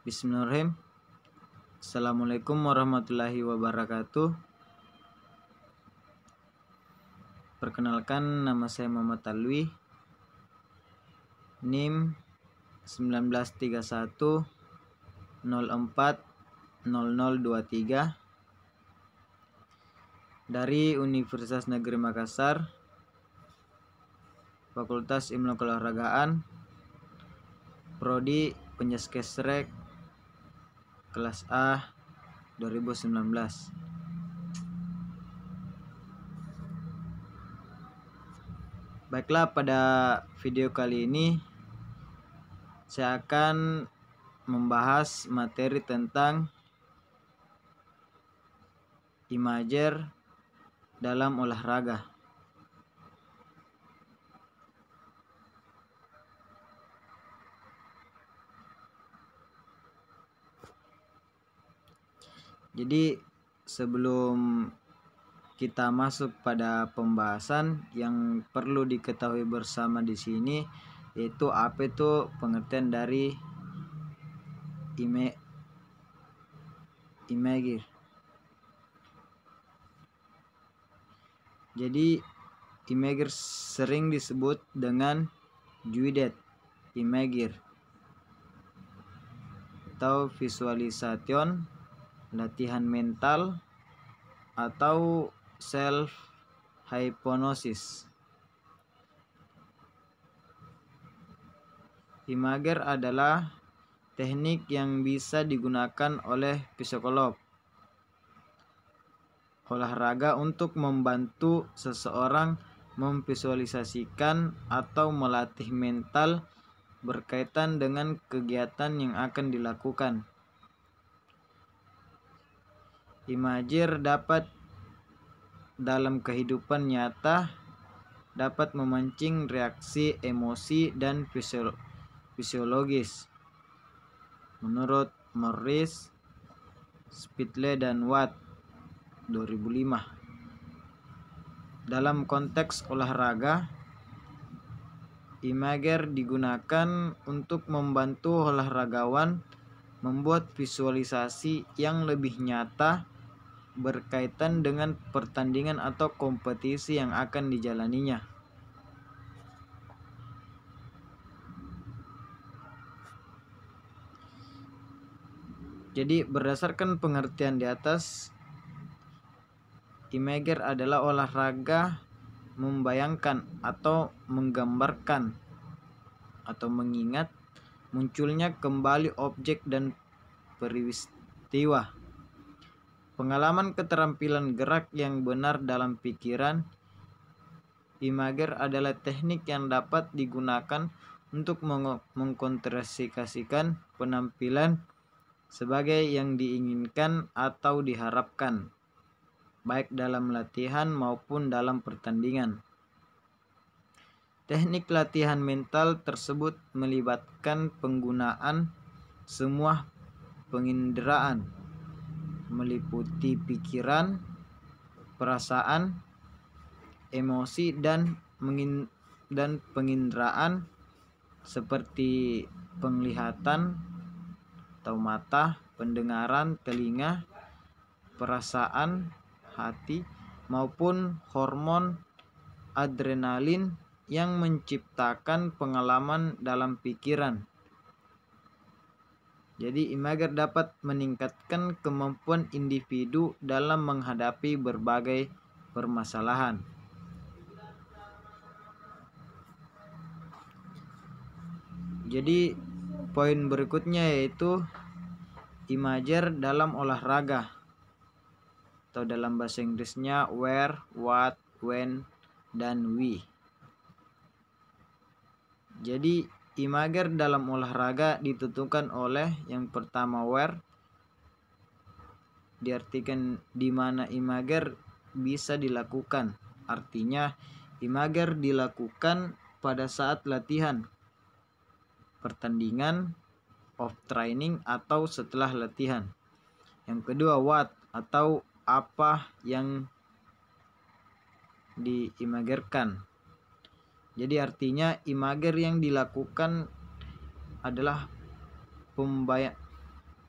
Bismillahirrahmanirrahim. Assalamualaikum warahmatullahi wabarakatuh. Perkenalkan, nama saya Muhammad Alwi, NIM 1931 04 0023 dari Universitas Negeri Makassar, Fakultas Ilmu Keolahragaan, Prodi Penjaskesrek kelas A 2019. Baiklah, pada video kali ini saya akan membahas materi tentang imager dalam olahraga. Jadi sebelum kita masuk pada pembahasan, yang perlu diketahui bersama di sini yaitu apa itu pengertian dari imager. Jadi imager sering disebut dengan guided imager atau visualization, latihan mental, atau self hypnosis. Imager adalah teknik yang bisa digunakan oleh psikolog olahraga untuk membantu seseorang memvisualisasikan atau melatih mental berkaitan dengan kegiatan yang akan dilakukan. Imager dapat dalam kehidupan nyata dapat memancing reaksi emosi dan fisiologis. Menurut Morris, Spittle, dan Watt 2005. Dalam konteks olahraga, imager digunakan untuk membantu olahragawan membuat visualisasi yang lebih nyata berkaitan dengan pertandingan atau kompetisi yang akan dijalaninya. Jadi berdasarkan pengertian di atas, imager adalah olahraga membayangkan atau menggambarkan atau mengingat munculnya kembali objek dan peristiwa. Pengalaman keterampilan gerak yang benar dalam pikiran. Imager adalah teknik yang dapat digunakan untuk mengkonsentrasikan penampilan sebagai yang diinginkan atau diharapkan, baik dalam latihan maupun dalam pertandingan. Teknik latihan mental tersebut melibatkan penggunaan semua penginderaan, meliputi pikiran, perasaan, emosi, dan penginderaan seperti penglihatan atau mata, pendengaran telinga, perasaan hati, maupun hormon adrenalin yang menciptakan pengalaman dalam pikiran. Jadi imager dapat meningkatkan kemampuan individu dalam menghadapi berbagai permasalahan. Jadi poin berikutnya yaitu imager dalam olahraga, atau dalam bahasa Inggrisnya where, what, when, dan we. Jadi imager dalam olahraga ditentukan oleh yang pertama where, diartikan di mana imager bisa dilakukan. Artinya imager dilakukan pada saat latihan, pertandingan, off training, atau setelah latihan. Yang kedua what, atau apa yang diimagerkan. Jadi artinya imager yang dilakukan adalah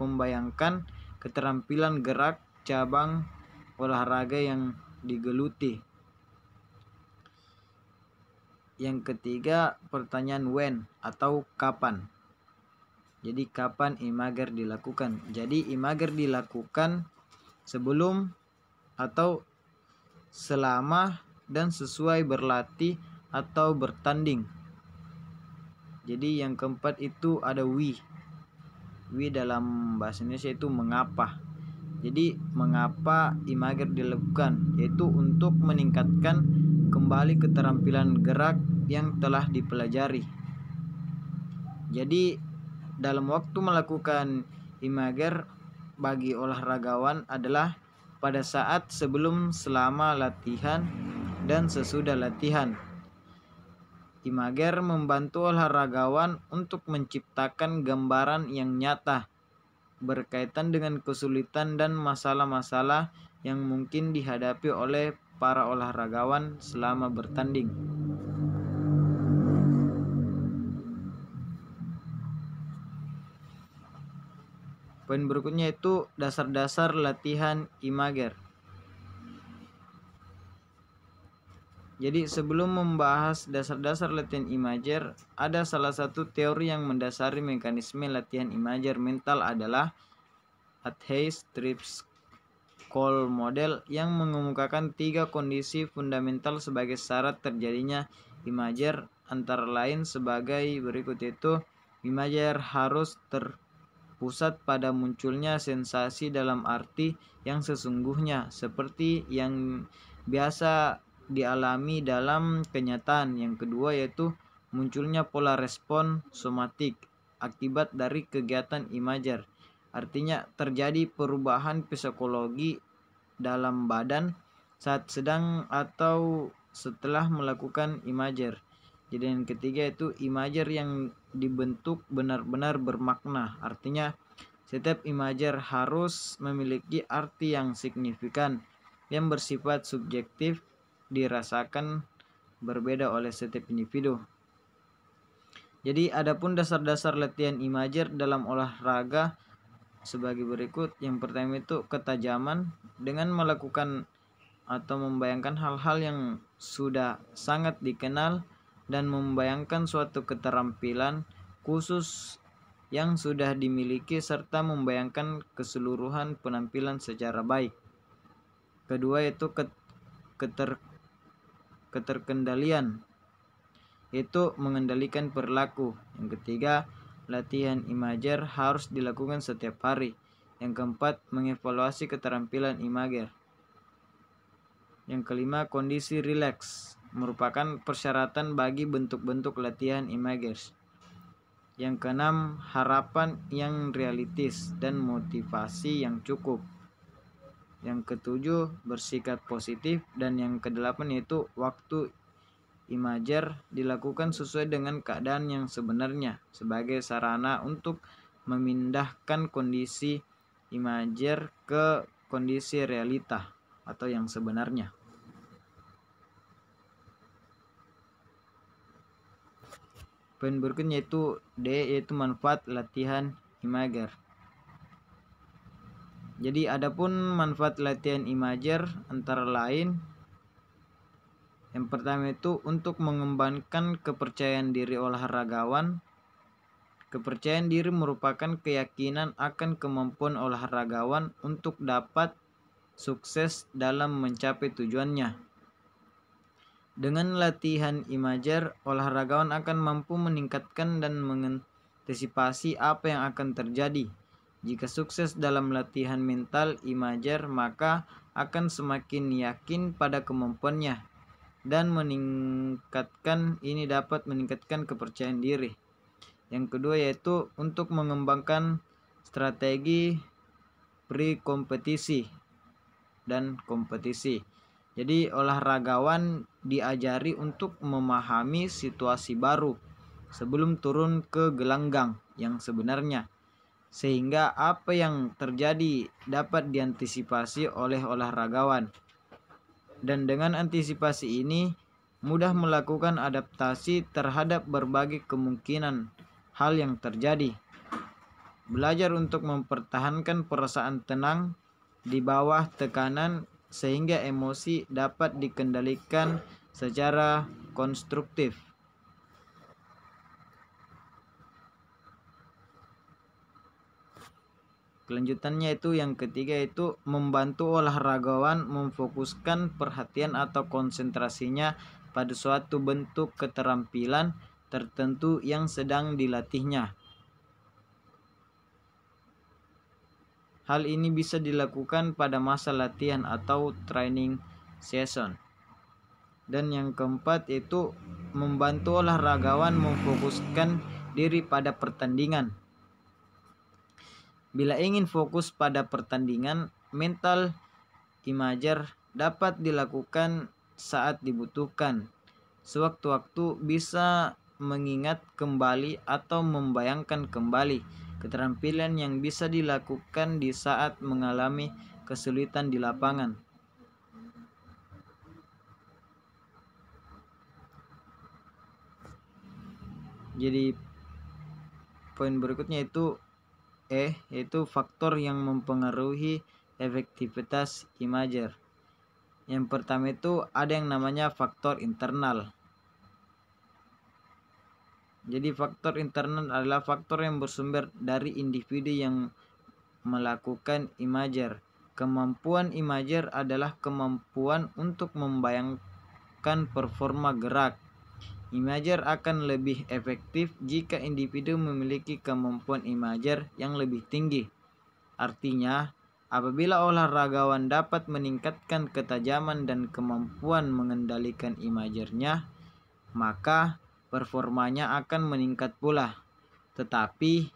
membayangkan keterampilan gerak cabang olahraga yang digeluti. Yang ketiga, pertanyaan when atau kapan. Jadi kapan imager dilakukan? Jadi imager dilakukan sebelum atau selama dan sesuai berlatih atau bertanding. Jadi yang keempat itu ada wi. Wi dalam bahasa Indonesia itu mengapa. Jadi mengapa imager dilakukan? Yaitu untuk meningkatkan kembali keterampilan gerak yang telah dipelajari. Jadi dalam waktu melakukan imager bagi olahragawan adalah pada saat sebelum, selama latihan, dan sesudah latihan. Imager membantu olahragawan untuk menciptakan gambaran yang nyata berkaitan dengan kesulitan dan masalah-masalah yang mungkin dihadapi oleh para olahragawan selama bertanding. Poin berikutnya itu dasar-dasar latihan imager. Jadi sebelum membahas dasar-dasar latihan imager, ada salah satu teori yang mendasari mekanisme latihan imager mental adalah Athey-Strips-Cole model yang mengemukakan 3 kondisi fundamental sebagai syarat terjadinya imager, antara lain sebagai berikut, yaitu imager harus terpusat pada munculnya sensasi dalam arti yang sesungguhnya seperti yang biasa dialami dalam kenyataan. Yang kedua yaitu munculnya pola respon somatik akibat dari kegiatan imager. Artinya terjadi perubahan psikologi dalam badan saat sedang atau setelah melakukan imager. Jadi yang ketiga itu imager yang dibentuk benar-benar bermakna. Artinya setiap imager harus memiliki arti yang signifikan yang bersifat subjektif, dirasakan berbeda oleh setiap individu. Jadi adapun dasar-dasar latihan imager dalam olahraga sebagai berikut. Yang pertama itu ketajaman, dengan melakukan atau membayangkan hal-hal yang sudah sangat dikenal dan membayangkan suatu keterampilan khusus yang sudah dimiliki serta membayangkan keseluruhan penampilan secara baik. Kedua yaitu keterkendalian, yaitu mengendalikan perilaku. Yang ketiga, latihan imager harus dilakukan setiap hari. Yang keempat, mengevaluasi keterampilan imager. Yang kelima, kondisi rileks merupakan persyaratan bagi bentuk-bentuk latihan imager. Yang keenam, harapan yang realistis dan motivasi yang cukup. Yang ketujuh, bersikap positif. Dan yang kedelapan yaitu waktu imager dilakukan sesuai dengan keadaan yang sebenarnya sebagai sarana untuk memindahkan kondisi imager ke kondisi realita atau yang sebenarnya. Poin berikutnya yaitu D, yaitu manfaat latihan imager. Jadi adapun manfaat latihan imager antara lain, yang pertama itu untuk mengembangkan kepercayaan diri olahragawan. Kepercayaan diri merupakan keyakinan akan kemampuan olahragawan untuk dapat sukses dalam mencapai tujuannya. Dengan latihan imager, olahragawan akan mampu meningkatkan dan mengantisipasi apa yang akan terjadi. Jika sukses dalam latihan mental imager, maka akan semakin yakin pada kemampuannya dan ini dapat meningkatkan kepercayaan diri. Yang kedua yaitu untuk mengembangkan strategi pre-kompetisi dan kompetisi. Jadi olahragawan diajari untuk memahami situasi baru sebelum turun ke gelanggang yang sebenarnya, sehingga apa yang terjadi dapat diantisipasi oleh olahragawan. Dan dengan antisipasi ini mudah melakukan adaptasi terhadap berbagai kemungkinan hal yang terjadi. Belajar untuk mempertahankan perasaan tenang di bawah tekanan sehingga emosi dapat dikendalikan secara konstruktif. Kelanjutannya itu yang ketiga itu membantu olahragawan memfokuskan perhatian atau konsentrasinya pada suatu bentuk keterampilan tertentu yang sedang dilatihnya. Hal ini bisa dilakukan pada masa latihan atau training session. Dan yang keempat itu membantu olahragawan memfokuskan diri pada pertandingan. Bila ingin fokus pada pertandingan, mental imager dapat dilakukan saat dibutuhkan. Sewaktu-waktu bisa mengingat kembali atau membayangkan kembali keterampilan yang bisa dilakukan di saat mengalami kesulitan di lapangan. Jadi poin berikutnya itu yaitu faktor yang mempengaruhi efektivitas imager. Yang pertama itu ada yang namanya faktor internal. Jadi faktor internal adalah faktor yang bersumber dari individu yang melakukan imager. Kemampuan imager adalah kemampuan untuk membayangkan performa gerak. Imager akan lebih efektif jika individu memiliki kemampuan imager yang lebih tinggi. Artinya, apabila olahragawan dapat meningkatkan ketajaman dan kemampuan mengendalikan imagernya, maka performanya akan meningkat pula. Tetapi,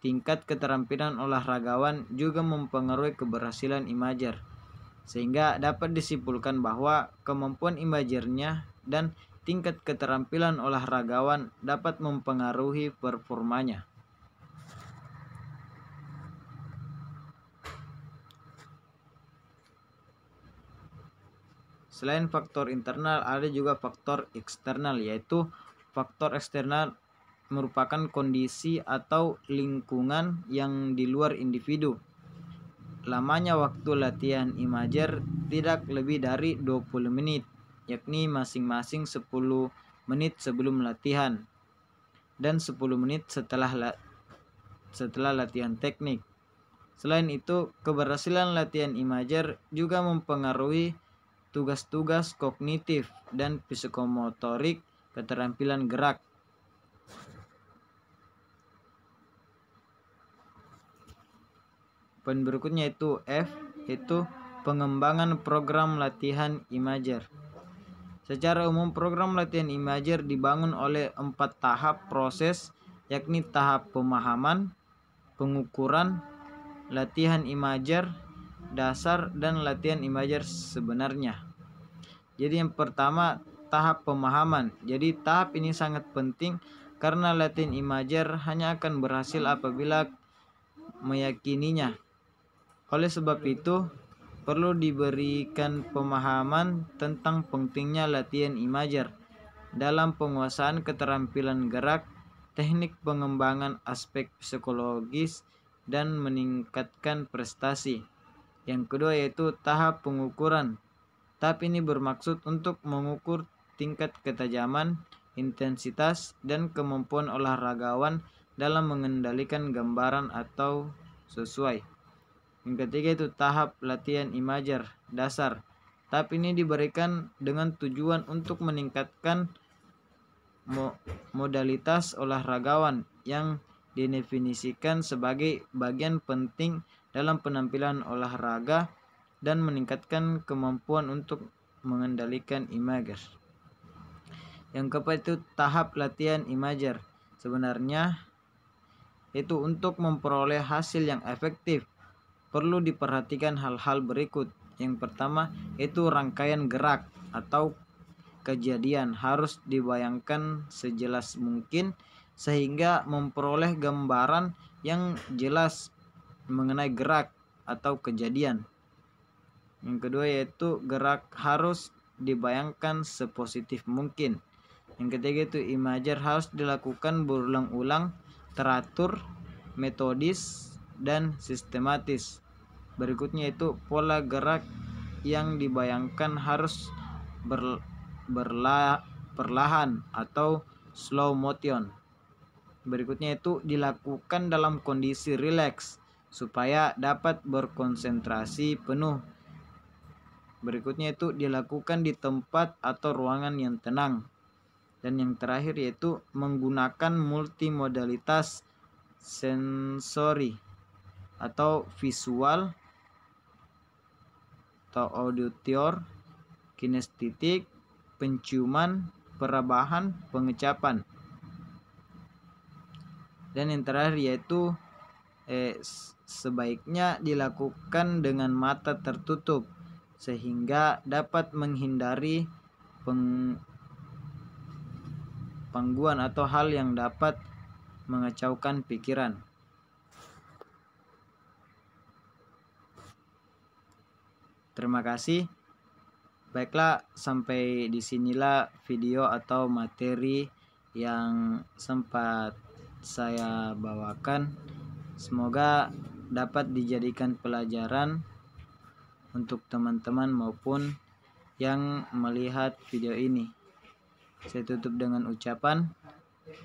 tingkat keterampilan olahragawan juga mempengaruhi keberhasilan imager, sehingga dapat disimpulkan bahwa kemampuan imagernya dan tingkat keterampilan olahragawan dapat mempengaruhi performanya. Selain faktor internal, ada juga faktor eksternal, yaitu faktor eksternal merupakan kondisi atau lingkungan yang di luar individu. Lamanya waktu latihan imager tidak lebih dari 20 menit, yakni masing-masing 10 menit sebelum latihan dan 10 menit setelah latihan teknik. Selain itu, keberhasilan latihan imager juga mempengaruhi tugas-tugas kognitif dan psikomotorik, keterampilan gerak. Poin berikutnya itu F, yaitu pengembangan program latihan imager. Secara umum program latihan imager dibangun oleh 4 tahap proses, yakni tahap pemahaman, pengukuran, latihan imager dasar, dan latihan imager sebenarnya. Jadi yang pertama tahap pemahaman. Jadi tahap ini sangat penting karena latihan imager hanya akan berhasil apabila meyakininya. Oleh sebab itu, perlu diberikan pemahaman tentang pentingnya latihan imager dalam penguasaan keterampilan gerak, teknik pengembangan aspek psikologis, dan meningkatkan prestasi. Yang kedua yaitu tahap pengukuran. Tahap ini bermaksud untuk mengukur tingkat ketajaman, intensitas, dan kemampuan olahragawan dalam mengendalikan gambaran atau sesuai. Yang ketiga itu tahap latihan imager dasar. Tahap ini diberikan dengan tujuan untuk meningkatkan modalitas olahragawan yang didefinisikan sebagai bagian penting dalam penampilan olahraga dan meningkatkan kemampuan untuk mengendalikan imager. Yang keempat itu tahap latihan imager. Sebenarnya itu untuk memperoleh hasil yang efektif perlu diperhatikan hal-hal berikut. Yang pertama itu rangkaian gerak atau kejadian harus dibayangkan sejelas mungkin sehingga memperoleh gambaran yang jelas mengenai gerak atau kejadian. Yang kedua yaitu gerak harus dibayangkan sepositif mungkin. Yang ketiga itu imager harus dilakukan berulang-ulang, teratur, metodis, dan sistematis. Berikutnya itu pola gerak yang dibayangkan harus perlahan atau slow motion. Berikutnya itu dilakukan dalam kondisi rileks supaya dapat berkonsentrasi penuh. Berikutnya itu dilakukan di tempat atau ruangan yang tenang. Dan yang terakhir yaitu menggunakan multimodalitas sensori atau visual atau auditor, kinestetik, penciuman, perabahan, pengecapan. Dan yang terakhir yaitu sebaiknya dilakukan dengan mata tertutup sehingga dapat menghindari gangguan atau hal yang dapat mengacaukan pikiran. Terima kasih. Baiklah, sampai disinilah video atau materi yang sempat saya bawakan. Semoga dapat dijadikan pelajaran untuk teman-teman maupun yang melihat video ini. Saya tutup dengan ucapan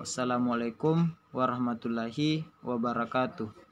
wassalamualaikum warahmatullahi wabarakatuh.